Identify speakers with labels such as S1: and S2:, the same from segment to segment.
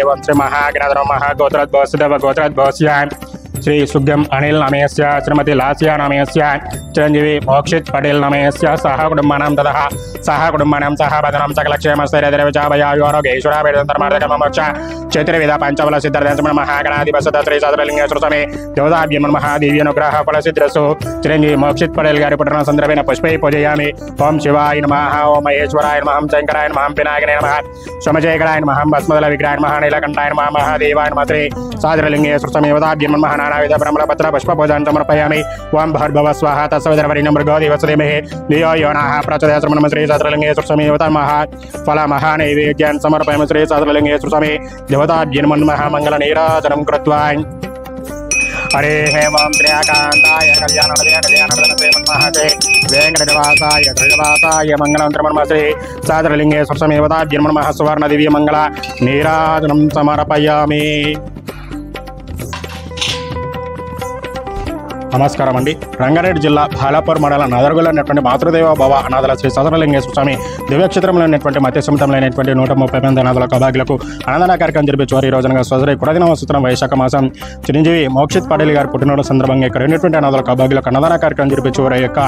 S1: వంశ మహాగణధర మహాగోత్రోద్భవసుదేవ గోత్రోద్భవస్య श्री सुग्यम अनिल नामयस्य श्रीमती लास्या नामयस्य चिरंजीवी मोक्षित पटेल नामयस्य सह कुटुंबानां ततः सह कुटुंबानां सह बदनं सकलक्षेमस्थैर्यविचाभयायोरोगैश्वराभेदन्तर्मार्गकमोक्ष चैत्रवेद पंचबल सिद्धार्थन महागणाधिपसत श्री साधुलिंगेश्वर स्वामी देवताभ्यम महादेवी अनुग्रह फलसिद्धिरस्तु चिरंजीवी मोक्षित पटेल गारी पुत्र संदर्भेन पुष्पै पूजयामि ओम शिवाय नमः ओम महेश्वराय नमः ओम शंकराय नमः ओम पिनाकिने नमः सोमजयकराय नमः ओम भस्मदल विग्रहाय नमः नीलकंठाय नमः महादेवाय नमः श्री साधुलिंगेश्वर स्वामी देवताभ्यम नमः नानाविध ब्रह्मपत्र पुष्पपूजान् समर्पयामि ओम भर्गव स्वाहा तस्सवितर्वरेण्यं भृगो देवस्वदेमहे धियो यो नः प्रचोदयात् नमः श्री साधुलिंगेश्वर स्वामी देवतामः फल महानैवेद्यान् समर्पयामि श्री साधुलिंगेश्वर स्वामी देवताभ्यं नमः मंगलनीराजनं कृत्वा हरे हेमं त्र्याकान्ताय कल्याणवदे वेंकटनिवासाय श्रीनिवासाय मंगलं नमः श्री साधुलिंगेश्वर स्वामी देवताभ्यं नमः सुवर्ण दिव्य मंगल नीराजनं समर्पयामि। నమస్కారం అండి. రంగారెడ్డి జిల్లా బాలాపూర్ మండల నదర్గుల ఉన్నటువంటి మాతృదేవ భవ అనాథల శ్రీ సాధులింగేశ్వర స్వామి దివ్యక్షేత్రంలో ఉన్నటువంటి మత్స్యసముద్రంలో అయినటువంటి 130 అనాథల కబాగిలకు అన్నదాన కార్యక్రమం జరిపించేవారు ఈ రోజున స్వజరి కుడదిన సూత్రం వైశాఖ మాసం చిరంజీవి మోక్షిత్ పటేల్ గారి పుట్టినరోజు సందర్భంగా ఇక్కడ ఉన్నటువంటి అనాథల కబాగిలకు అన్నదాన కార్యక్రమం జరిపించేవారి యొక్క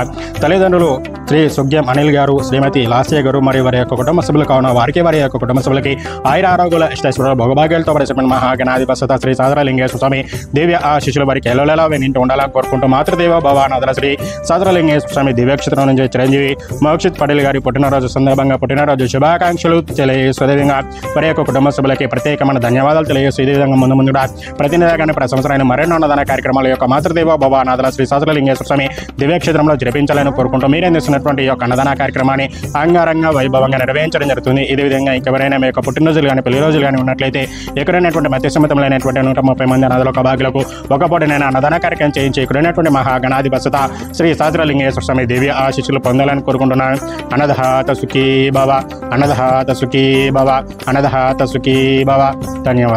S1: తల్లిదండ్రులు శ్రీ సుగ్యం అనిల్ గారు శ్రీమతి లాస్య గారు మరియు వారి యొక్క కుటుంబ సభ్యులు కావున వారి యొక్క కుటుంబ సభ్యులకి ఆయుర ఆరోగ్యాల ఇష్టైశ్వర్యాలు భోగభాగ్యాలతో పరిచయం మహాగణాధిపత శ్రీ సాధులింగేశ్వర స్వామి దేవి ఆశీస్సులు వారికి ఎల్లవేళలా వెన్నింటూ ఉండాలని కోరుకుంటూ మాతృదేవ భవానాథల శ్రీ సాధులింగేశ్వర స్వామి దివ్యక్షేత్రం నుంచి చిరంజీవి మోక్షిత్ పటేల్ గారి పుట్టినరోజు సందర్భంగా పుట్టినరోజు శుభాకాంక్షలు తెలియజేస్తూ విధంగా వారి యొక్క కుటుంబ సభ్యులకి ప్రత్యేకమైన ధన్యవాదాలు తెలియజేస్తూ ఇదే విధంగా ముందు ప్రతినిధిగానే ప్రతి సంవత్సరాన్ని మరెన్నో అన్నదాన కార్యక్రమాల యొక్క మాతృదేవ భవానాథల శ్రీ సాధులింగేశ్వర స్వామి దివ్యక్షేత్రంలో జరిపించాలని కోరుకుంటూ మీరేం చేస్తున్నటువంటి ఈ యొక్క అన్నదాన కార్యక్రమాన్ని అంగరంగ వైభవంగా నిర్వహించడం జరుగుతుంది. ఇదే విధంగా ఇంకెవరైనా మీ యొక్క పుట్టినరోజులు కానీ పెళ్లి రోజులు కానీ ఉన్నట్లయితే ఎక్కడైనటువంటి మత్స్యసముద్రంలోనటువంటి 130 అనాథల కబాగిలకు ఒక పూటనైనా అన్నదాన కార్యక్రమం చేయించి ఇక్కడైనటువంటి మహాగణాధిపత శ్రీ సాధులింగేశ్వర స్వామి దేవి ఆశీస్సులు పొందాలని కోరుకుంటున్నాను. అనదహాత సుఖీ భవ అనదహాత సుఖీ భవ అనదహాత సుఖీ భవ. ధన్యవాదాలు.